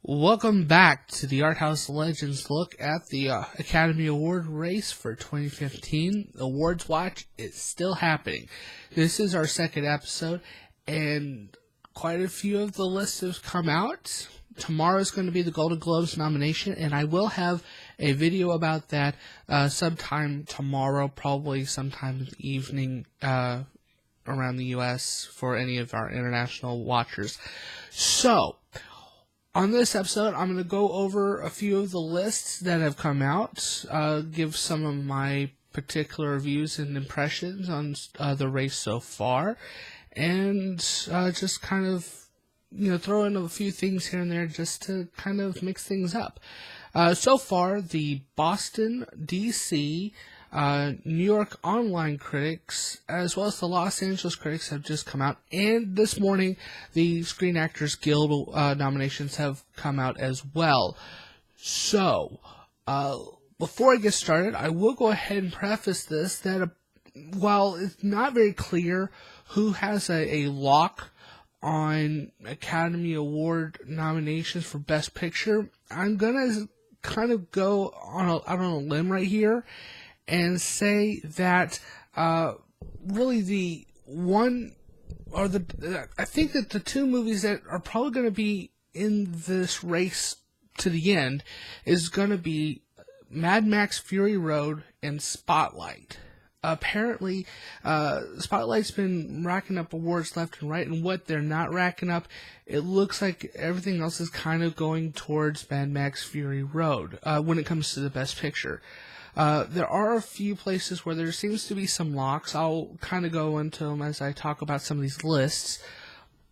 Welcome back to the Arthouse Legends look at the Academy Award race for 2015. Awards Watch is still happening. This is our second episode, and quite a few of the lists have come out. Tomorrow is going to be the Golden Globes nomination, and I will have a video about that sometime tomorrow, probably sometime in the evening around the U.S. for any of our international watchers. So, on this episode, I'm going to go over a few of the lists that have come out, give some of my particular views and impressions on the race so far, and just kind of, throw in a few things here and there just to kind of mix things up. So far, the Boston, D.C., New York online critics, as well as the Los Angeles critics have just come out, and this morning the Screen Actors Guild nominations have come out as well. So, before I get started, I will go ahead and preface this that while it's not very clear who has a lock on Academy Award nominations for Best Picture, I'm gonna kind of go out on a limb right here and say that really the one, or I think that the two movies that are probably going to be in this race to the end is going to be Mad Max Fury Road and Spotlight. Apparently, Spotlight's been racking up awards left and right, and what they're not racking up, it looks like everything else is kind of going towards Mad Max Fury Road when it comes to the Best Picture. There are a few places where there seems to be some locks. I'll kind of go into them as I talk about some of these lists.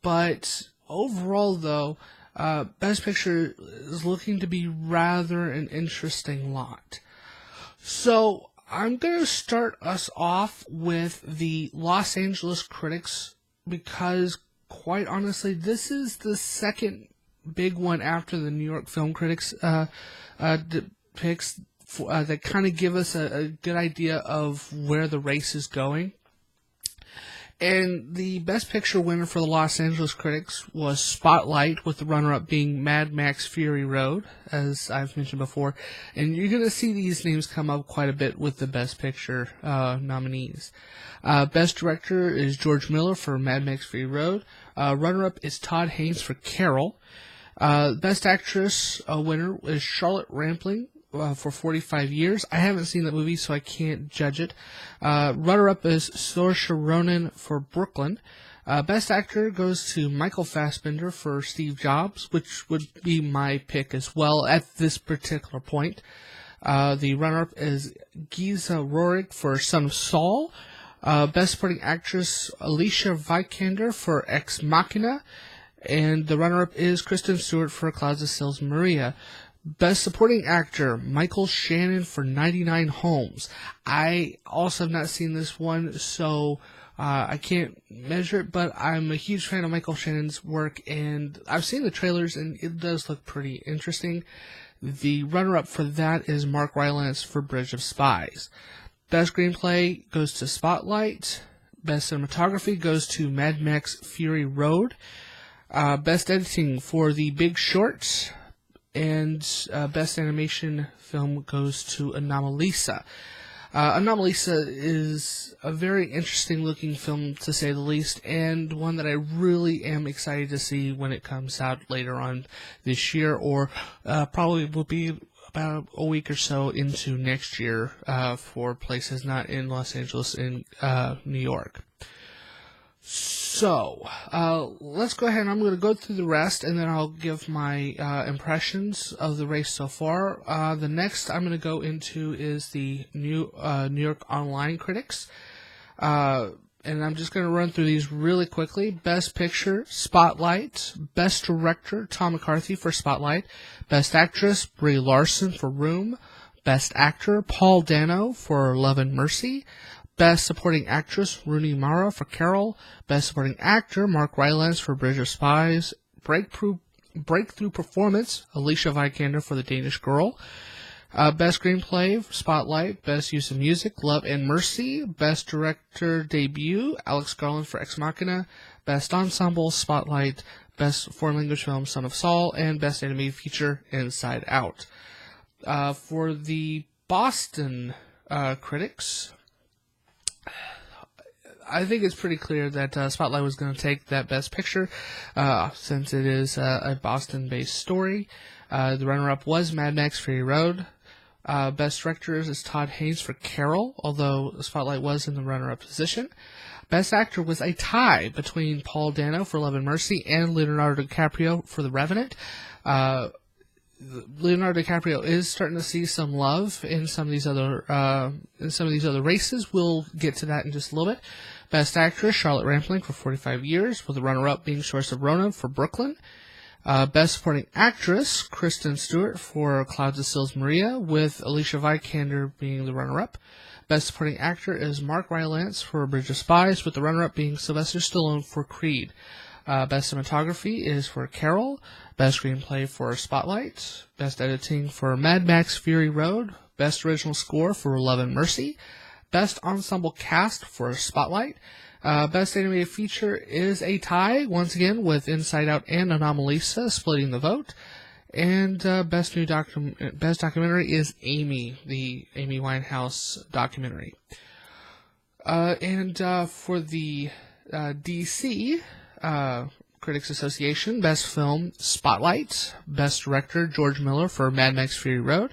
But overall, though, Best Picture is looking to be rather an interesting lot. So, I'm going to start us off with the Los Angeles critics because, quite honestly, this is the second big one after the New York film critics picks. That kind of give us a good idea of where the race is going. And the Best Picture winner for the Los Angeles critics was Spotlight, with the runner-up being Mad Max Fury Road, as I've mentioned before. And you're going to see these names come up quite a bit with the Best Picture nominees. Best Director is George Miller for Mad Max Fury Road. Runner-up is Todd Haynes for Carol. Best Actress winner is Charlotte Rampling for 45 Years. I haven't seen that movie, so I can't judge it. Runner-up is Saoirse Ronan for Brooklyn. Best Actor goes to Michael Fassbender for Steve Jobs, which would be my pick as well at this particular point. The runner-up is Giza Rorig for Son of Saul. Best Supporting Actress Alicia Vikander for Ex Machina. And the runner-up is Kristen Stewart for Clouds of Sils Maria. Best Supporting Actor, Michael Shannon for 99 Homes. I also have not seen this one, so I can't measure it, but I'm a huge fan of Michael Shannon's work, and I've seen the trailers, and it does look pretty interesting. The runner-up for that is Mark Rylance for Bridge of Spies. Best Screenplay goes to Spotlight. Best Cinematography goes to Mad Max Fury Road. Best Editing for The Big Short. And Best Animation Film goes to Anomalisa. Anomalisa is a very interesting looking film, to say the least, and one that I really am excited to see when it comes out later on this year, or probably will be about a week or so into next year for places not in Los Angeles and New York. So, let's go ahead and I'm going to go through the rest, and then I'll give my impressions of the race so far. The next I'm going to go into is the New York online critics. And I'm just going to run through these really quickly. Best Picture, Spotlight. Best Director, Tom McCarthy for Spotlight. Best Actress, Brie Larson for Room. Best Actor, Paul Dano for Love and Mercy. Best Supporting Actress, Rooney Mara for Carol. Best Supporting Actor, Mark Rylance for Bridge of Spies. Breakthrough Performance, Alicia Vikander for The Danish Girl. Best Screenplay, Spotlight. Best Use of Music, Love and Mercy. Best Director Debut, Alex Garland for Ex Machina. Best Ensemble, Spotlight. Best Foreign Language Film, Son of Saul, and Best Animated Feature, Inside Out. For the Boston critics, I think it's pretty clear that Spotlight was going to take that Best Picture, since it is a Boston-based story. The runner-up was Mad Max Fury Road. Best Director is Todd Haynes for Carol, although Spotlight was in the runner-up position. Best Actor was a tie between Paul Dano for Love and Mercy and Leonardo DiCaprio for The Revenant. Leonardo DiCaprio is starting to see some love in some of these other races. We'll get to that in just a little bit. Best Actress, Charlotte Rampling for 45 Years, with the runner-up being Saoirse Ronan for Brooklyn. Best Supporting Actress, Kristen Stewart for Clouds of Sils Maria, with Alicia Vikander being the runner-up. Best Supporting Actor is Mark Rylance for Bridge of Spies, with the runner-up being Sylvester Stallone for Creed. Best Cinematography is for Carol. Best Screenplay for Spotlight. Best Editing for Mad Max Fury Road. Best Original Score for Love and Mercy. Best Ensemble Cast for Spotlight. Best Animated Feature is a tie, once again, with Inside Out and Anomalisa splitting the vote. And Best Documentary is Amy, the Amy Winehouse documentary. And for the DC Critics Association, Best Film, Spotlight. Best Director, George Miller for Mad Max Fury Road.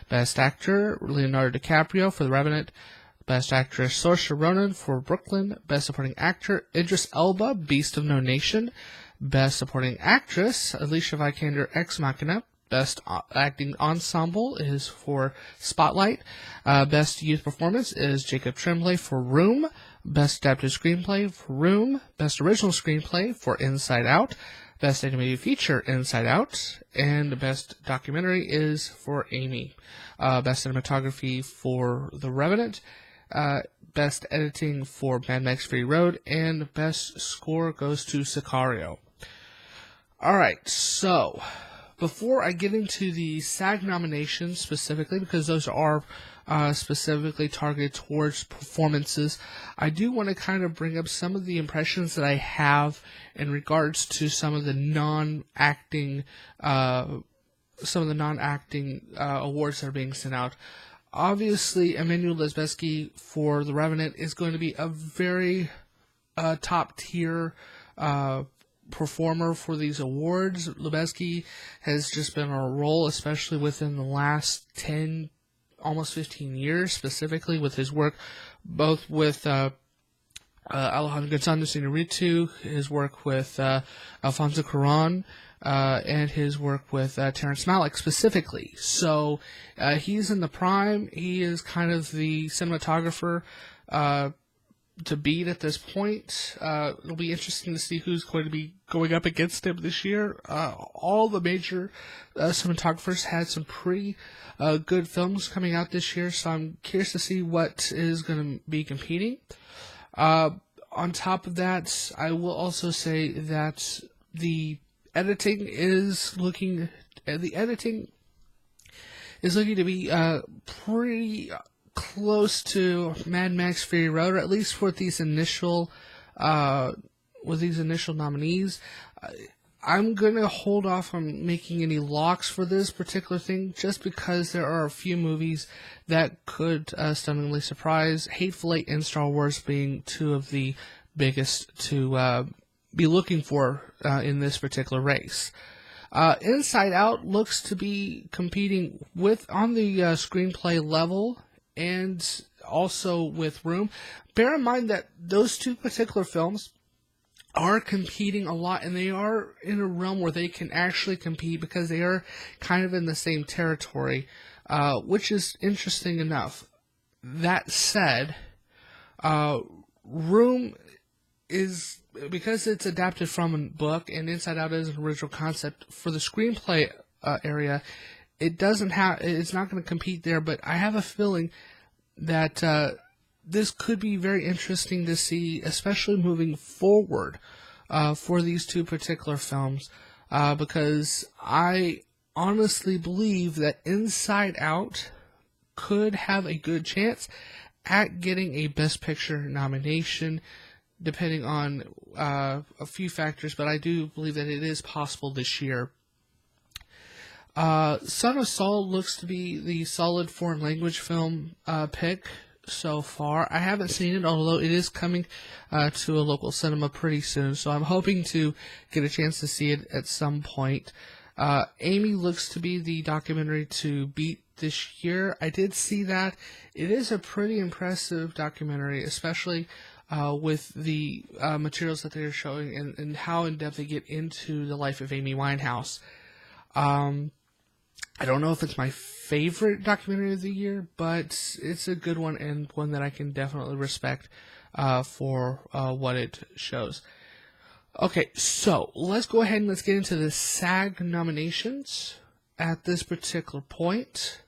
Best Actor, Leonardo DiCaprio for The Revenant. Best Actress, Saoirse Ronan for Brooklyn. Best Supporting Actor, Idris Elba, Beast of No Nation. Best Supporting Actress, Alicia Vikander, Ex Machina. Best Acting Ensemble is for Spotlight. Best Youth Performance is Jacob Tremblay for Room. Best Adapted Screenplay for Room. Best Original Screenplay for Inside Out. Best Animated Feature, Inside Out. And Best Documentary is for Amy. Best Cinematography for The Revenant. Best Editing for Mad Max Fury Road. And Best Score goes to Sicario. Alright, so before I get into the SAG nominations specifically, because those are specifically targeted towards performances, I do want to kind of bring up some of the impressions that I have in regards to some of the non-acting awards that are being sent out. Obviously, Emmanuel Lubezki for The Revenant is going to be a very top-tier performer for these awards. Lubezki has just been on a roll, especially within the last 10, almost 15 years, specifically with his work, both with Alejandro González Iñárritu, his work with Alfonso Cuarón, and his work with Terrence Malick specifically. So he's in the prime. He is kind of the cinematographer to beat at this point. It'll be interesting to see who's going to be going up against him this year. All the major cinematographers had some pretty good films coming out this year, so I'm curious to see what is going to be competing. On top of that, I will also say that the editing is looking to be pretty close to Mad Max Fury Road, or at least with these initial nominees. I'm gonna hold off on making any locks for this particular thing, just because there are a few movies that could stunningly surprise. Hateful Eight and Star Wars being two of the biggest to be looking for in this particular race. Inside Out looks to be competing on the screenplay level, and also with Room. Bear in mind that those two particular films are competing a lot, and they are in a realm where they can actually compete because they are kind of in the same territory, which is interesting enough. That said, Room is, because it's adapted from a book and Inside Out is an original concept, for the screenplay area, it's not going to compete there, but I have a feeling that this could be very interesting to see, especially moving forward for these two particular films, because I honestly believe that Inside Out could have a good chance at getting a Best Picture nomination, depending on a few factors, but I do believe that it is possible this year. Son of Saul looks to be the solid foreign language film pick so far. I haven't seen it, although it is coming to a local cinema pretty soon, so I'm hoping to get a chance to see it at some point. Amy looks to be the documentary to beat this year. I did see that. It is a pretty impressive documentary, especially with the materials that they're showing and how in-depth they get into the life of Amy Winehouse. I don't know if it's my favorite documentary of the year, but it's a good one and one that I can definitely respect for what it shows. Okay, so let's go ahead and let's get into the SAG nominations at this particular point.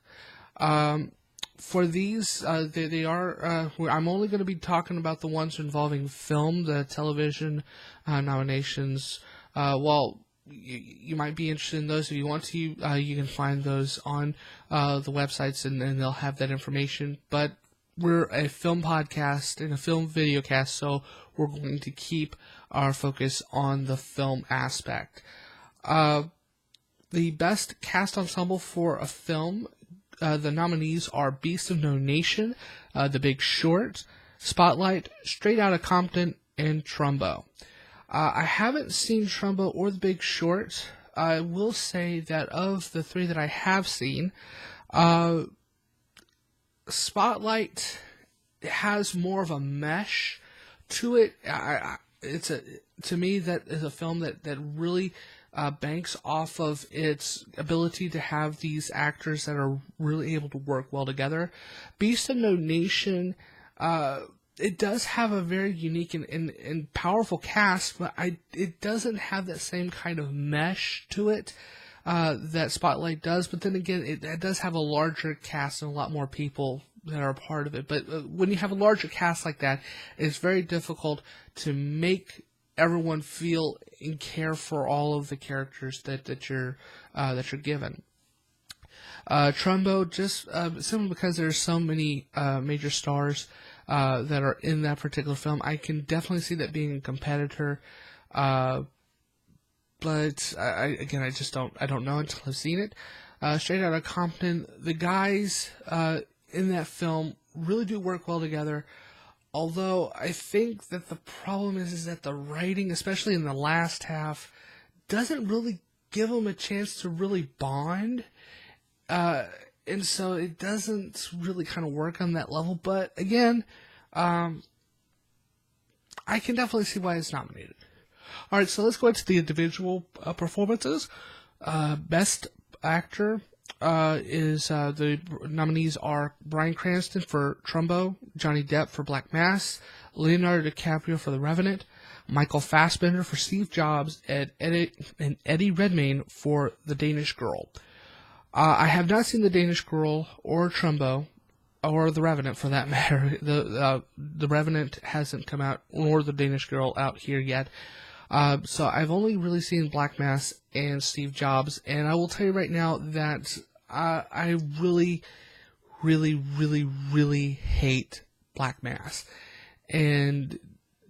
For these, they are, I'm only going to be talking about the ones involving film, the television nominations. You might be interested in those. If you want to, you can find those on the websites, and they'll have that information. But we're a film podcast and a film videocast, so we're going to keep our focus on the film aspect. The best cast ensemble for a film, the nominees are Beast of No Nation, The Big Short, Spotlight, Straight Outta Compton, and Trumbo. I haven't seen Trumbo or The Big Short. I will say that of the three that I have seen, Spotlight has more of a mesh to it. To me, that is a film that really banks off of its ability to have these actors that are really able to work well together. Beast of No Nation, it does have a very unique and powerful cast, but it doesn't have that same kind of mesh to it that Spotlight does. But then again, it does have a larger cast and a lot more people that are a part of it. But when you have a larger cast like that, it's very difficult to make everyone feel and care for all of the characters that you're given. Trumbo, just simply because there's so many major stars that are in that particular film, I can definitely see that being a competitor. But I just don't know until I've seen it. Straight Outta Compton, the guys in that film really do work well together. Although I think that the problem is that the writing, especially in the last half, doesn't really give them a chance to really bond. And so it doesn't really kind of work on that level. But again, I can definitely see why it's nominated. All right, so let's go into the individual performances. Best actor is the nominees are Bryan Cranston for Trumbo, Johnny Depp for Black Mass, Leonardo DiCaprio for The Revenant, Michael Fassbender for Steve Jobs, and Eddie Redmayne for The Danish Girl. I have not seen The Danish Girl or Trumbo, or The Revenant for that matter. The Revenant hasn't come out, or The Danish Girl out here yet. So I've only really seen Black Mass and Steve Jobs, and I will tell you right now that I really, really, really, really hate Black Mass. And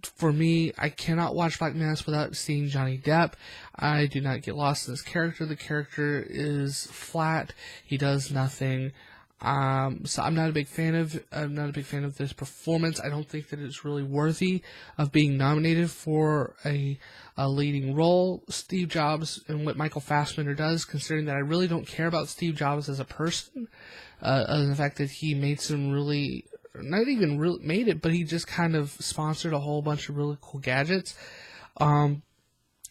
for me, I cannot watch Black Mass without seeing Johnny Depp. I do not get lost in this character. The character is flat. He does nothing. So I'm not a big fan of this performance. I don't think that it's really worthy of being nominated for a leading role. Steve Jobs and what Michael Fassbender does, considering that I really don't care about Steve Jobs as a person, other than the fact that he made some really, not even really made it, but he just kind of sponsored a whole bunch of really cool gadgets.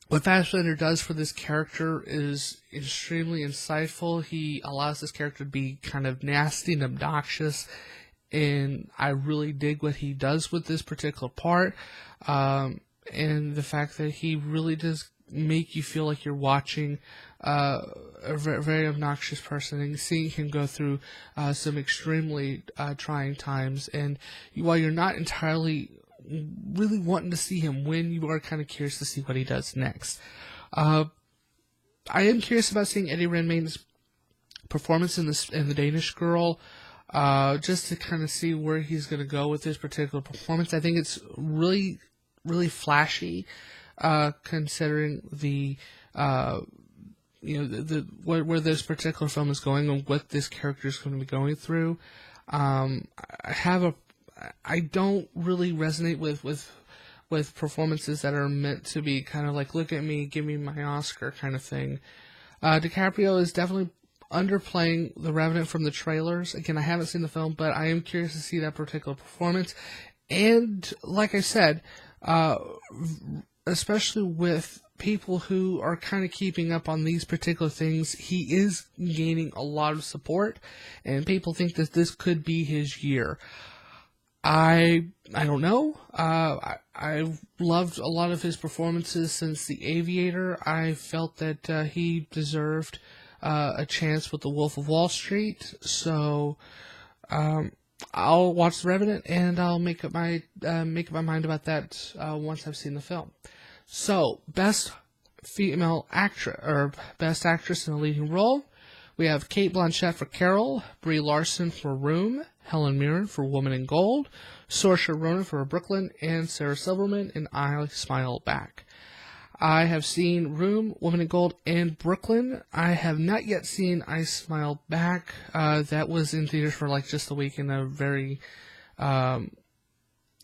What Fassbender does for this character is extremely insightful. He allows this character to be kind of nasty and obnoxious, and I really dig what he does with this particular part, and the fact that he really does make you feel like you're watching a very obnoxious person and seeing him go through some extremely trying times. And while you're not entirely really wanting to see him win, you are kind of curious to see what he does next. I am curious about seeing Eddie Redmayne's performance in The Danish Girl, just to kind of see where he's going to go with this particular performance. I think it's really really flashy, considering the where this particular film is going and what this character is going to be going through. I don't really resonate with performances that are meant to be kind of like, look at me, give me my Oscar kind of thing. DiCaprio is definitely underplaying the Revenant from the trailers. Again, I haven't seen the film, but I am curious to see that particular performance. And like I said, especially with people who are kind of keeping up on these particular things, he is gaining a lot of support, and people think that this could be his year. I don't know. I've loved a lot of his performances since The Aviator. I felt that he deserved a chance with The Wolf of Wall Street. So I'll watch The Revenant, and I'll make up my mind about that once I've seen the film. So, best female actress, or best actress in a leading role, we have Cate Blanchett for Carol, Brie Larson for Room, Helen Mirren for Woman in Gold, Saoirse Ronan for Brooklyn, and Sarah Silverman in I Smile Back. I have seen Room, Woman in Gold, and Brooklyn. I have not yet seen I Smile Back. That was in theaters for like just a week, in a very,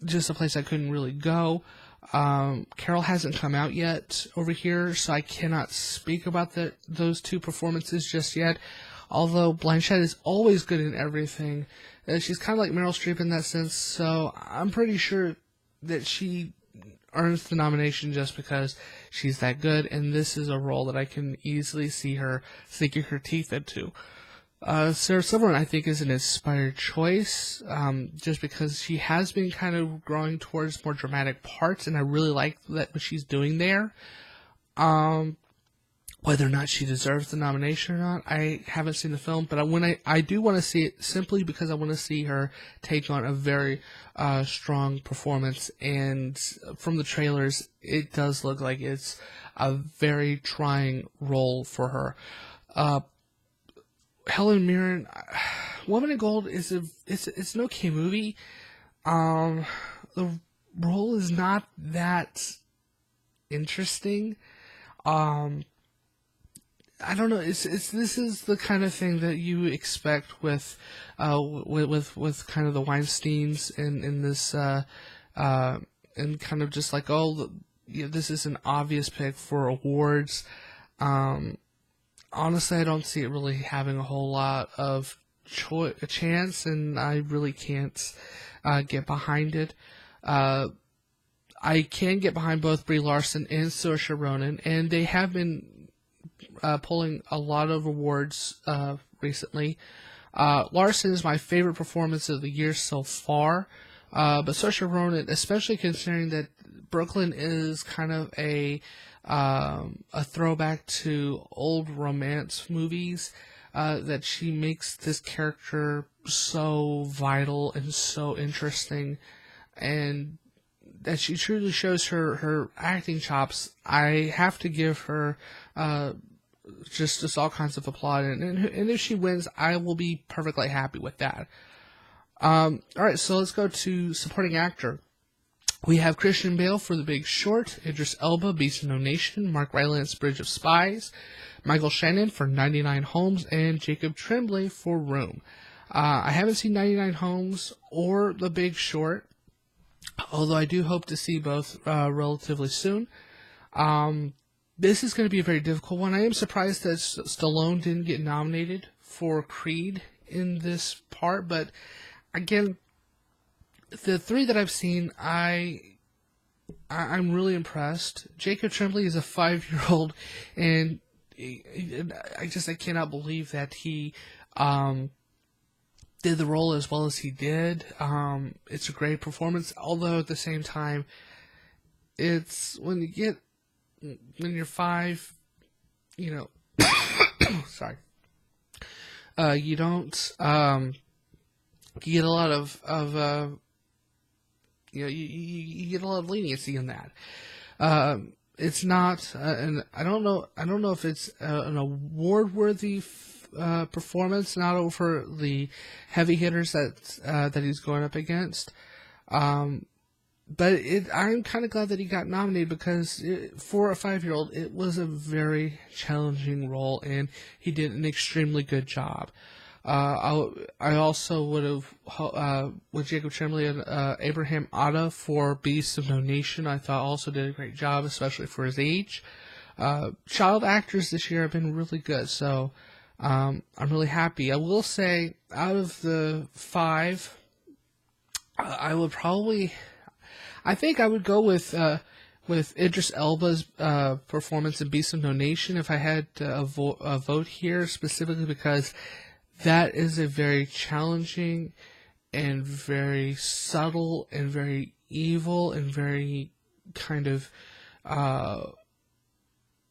just a place I couldn't really go. Carol hasn't come out yet over here, so I cannot speak about those two performances just yet. Although Blanchett is always good in everything. She's kind of like Meryl Streep in that sense, so I'm pretty sure that she earns the nomination just because she's that good, and this is a role that I can easily see her sinking her teeth into. Sarah Silverman, I think, is an inspired choice, just because she has been kind of growing towards more dramatic parts, and I really like what she's doing there. Whether or not she deserves the nomination or not, I haven't seen the film, but I do want to see it simply because I want to see her take on a very strong performance, and from the trailers, it does look like it's a very trying role for her. Helen Mirren, Woman in Gold it's an okay movie. The role is not that interesting. I don't know. This is the kind of thing that you expect with kind of the Weinsteins in this and kind of just like, this is an obvious pick for awards. Honestly, I don't see it really having a whole lot of a chance, and I really can't get behind it. I can get behind both Brie Larson and Saoirse Ronan, and they have been pulling a lot of awards recently. Larson is my favorite performance of the year so far, but Saoirse Ronan, especially considering that Brooklyn is kind of a throwback to old romance movies, that she makes this character so vital and so interesting, and that she truly shows her acting chops. I have to give her just all kinds of applaud, and if she wins, I will be perfectly happy with that. Alright, so let's go to supporting actor. We have Christian Bale for The Big Short, Idris Elba, Beast of No Nation, Mark Rylance, Bridge of Spies, Michael Shannon for 99 Homes, and Jacob Tremblay for Room. I haven't seen 99 Homes or The Big Short, although I do hope to see both relatively soon. This is going to be a very difficult one. I am surprised that Stallone didn't get nominated for Creed in this part, but again, the three that I've seen, I'm really impressed. Jacob Tremblay is a 5-year-old, and I cannot believe that he did the role as well as he did. It's a great performance, although at the same time, it's when you're 5, sorry, you don't you get a lot of you get a lot of leniency in that. It's not, and I don't know if it's an award-worthy performance, not over the heavy hitters that he's going up against. But I'm kind of glad that he got nominated because for a 5-year-old, it was a very challenging role, and he did an extremely good job. I also would have, with Jacob Tremblay and Abraham Atta for Beasts of No Nation, I thought also did a great job, especially for his age. Child actors this year have been really good, so I'm really happy. I will say, out of the 5, I think I would go with Idris Elba's performance in Beasts of No Nation if I had a vote here, specifically because that is a very challenging and very subtle and very evil and very kind of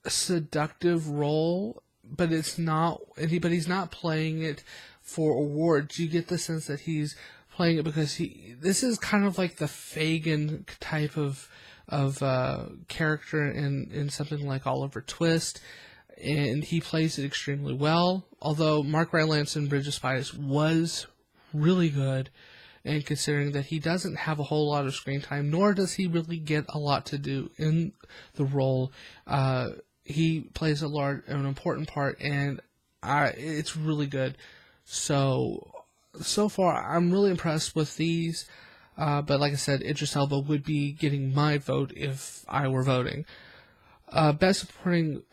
seductive role, but it's not. But he's not playing it for awards. You get the sense that he's playing it because this is kind of like the Fagin type of character in something like Oliver Twist, and he plays it extremely well. Although Mark Rylance in Bridge of Spies was really good, and considering that he doesn't have a whole lot of screen time, nor does he really get a lot to do in the role, he plays an important part, and it's really good. So far, I'm really impressed with these, but like I said, Idris Elba would be getting my vote if I were voting. Best Supporting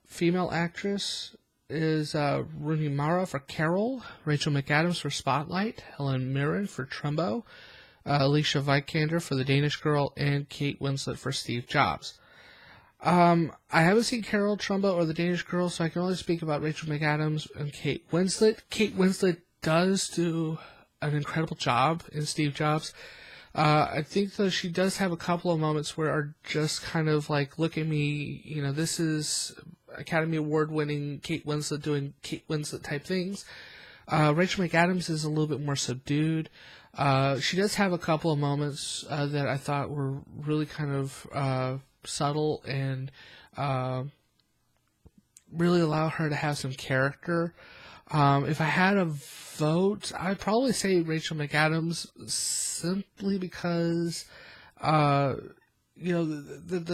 Female Actress is Rooney Mara for Carol, Rachel McAdams for Spotlight, Helen Mirren for Trumbo, Alicia Vikander for The Danish Girl, and Kate Winslet for Steve Jobs. I haven't seen Carol, Trumbo, or The Danish Girl, so I can only speak about Rachel McAdams and Kate Winslet. Kate Winslet does do an incredible job in Steve Jobs. I think though she does have a couple of moments where are just kind of like, look at me, this is Academy Award winning Kate Winslet doing Kate Winslet type things. Rachel McAdams is a little bit more subdued. She does have a couple of moments that I thought were really kind of subtle and really allow her to have some character. If I had a vote, I'd probably say Rachel McAdams, simply because, the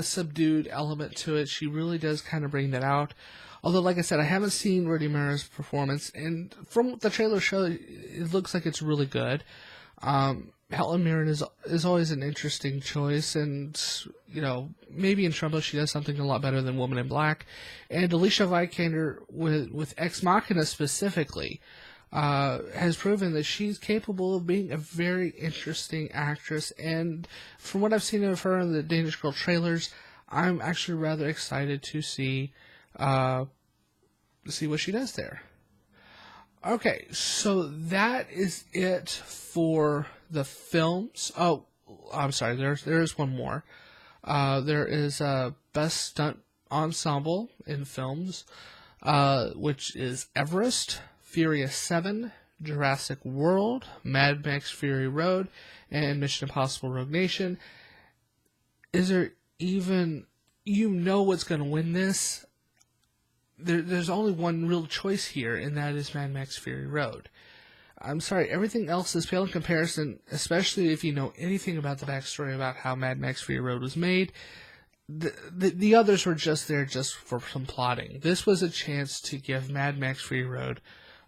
subdued element to it, she really does kind of bring that out. Although, like I said, I haven't seen Rooney Mara's performance, and from what the trailer showed, it looks like it's really good. Helen Mirren is always an interesting choice, and maybe in Trumbo she does something a lot better than Woman in Black. And Alicia Vikander with Ex Machina specifically has proven that she's capable of being a very interesting actress. And from what I've seen of her in the Danish Girl trailers, I'm actually rather excited to see what she does there. Okay, so that is it for the films. Oh, I'm sorry. There is one more. There is Best Stunt Ensemble in Films, which is Everest, Furious 7, Jurassic World, Mad Max Fury Road, and Mission Impossible Rogue Nation. Is there even... what's going to win this? There's only one real choice here, and that is Mad Max Fury Road. I'm sorry, everything else is pale in comparison, especially if you know anything about the backstory about how Mad Max Fury Road was made. The others were just there just for some plotting. This was a chance to give Mad Max Fury Road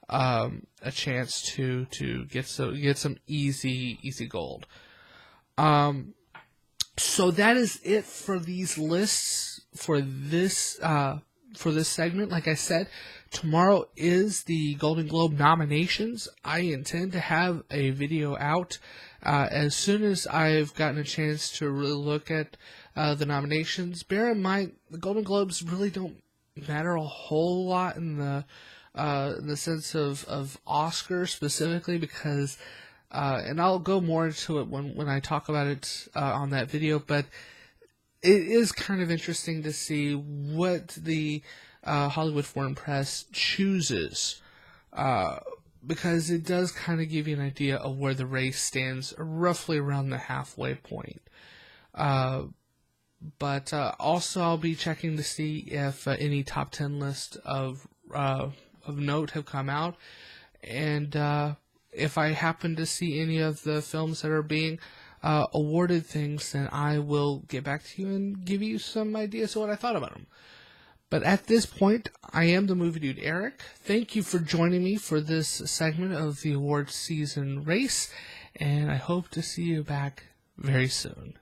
a chance to get some easy gold. So that is it for these lists for this segment. Like I said, tomorrow is the Golden Globe nominations. I intend to have a video out as soon as I've gotten a chance to really look at the nominations. Bear in mind, the Golden Globes really don't matter a whole lot in the sense of Oscar specifically, because and I'll go more into it when I talk about it on that video, but it is kind of interesting to see what the Hollywood Foreign Press chooses, because it does kind of give you an idea of where the race stands, roughly around the halfway point. But also I'll be checking to see if any top 10 lists of note have come out, and if I happen to see any of the films that are being awarded things, then I will get back to you and give you some ideas of what I thought about them. But at this point, I am the Movie Dude Eric. Thank you for joining me for this segment of the awards season race, and I hope to see you back very soon.